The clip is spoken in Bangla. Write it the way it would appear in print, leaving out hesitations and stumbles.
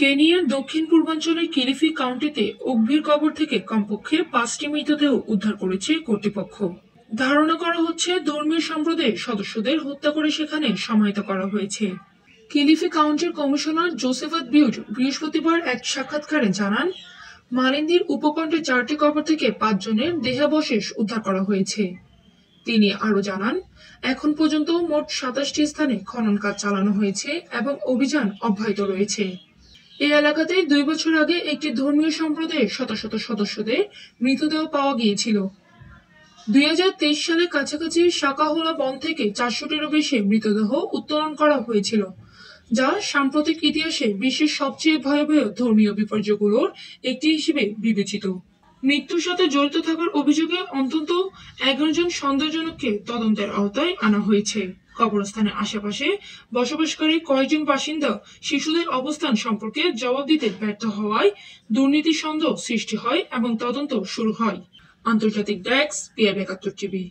কেনিয়ার দক্ষিণ পূর্বাঞ্চলের কিলিফি কাউন্টিতে অগ্নির কবর থেকে কমপক্ষে 5টি মৃতদেহ উদ্ধার করেছে কর্তৃপক্ষ। ধারণা করা হচ্ছে ধর্মীয় সম্প্রদায়ের সদস্যদের হত্যা করে সেখানে সমাহিত করা হয়েছে। কিলিফি কাউন্টির কমিশনার জোসেফাত বিউট বৃহস্পতিবার এক সাক্ষাৎকারে জানান, মালিন্দির উপকণ্ঠে 4টি কবর থেকে 5 জনের দেহাবশেষ উদ্ধার করা হয়েছে। তিনি আরও জানান, এখন পর্যন্ত মোট 27টি স্থানে খনন কাজ চালানো হয়েছে এবং অভিযান অব্যাহত রয়েছে। এই এলাকাতে 2 বছর আগে একটি ধর্মীয় সম্প্রদায়ের শত শত সদস্যদের মৃতদেহ পাওয়া গিয়েছিল। 2023 সালে কাছাকাছি শাকাহোলা বন থেকে 400টিরও বেশি মৃতদেহ উত্তোলন করা হয়েছিল, যা সাম্প্রতিক ইতিহাসে বিশ্বের সবচেয়ে ভয়াবহ ধর্মীয় বিপর্যয়গুলোর একটি হিসেবে বিবেচিত। মৃত্যুর সাথে জড়িত থাকার অভিযোগে অন্তত 11 জন সন্দেহজনককে তদন্তের আওতায় আনা হয়েছে। কবরস্থানের আশেপাশে বসবাসকারী কয়েকজন বাসিন্দা শিশুদের অবস্থান সম্পর্কে জবাব দিতে ব্যর্থ হওয়ায় দুর্নীতির সন্দেহ সৃষ্টি হয় এবং তদন্ত শুরু হয়। আন্তর্জাতিক ডেস্ক, PIB 71 টিভি।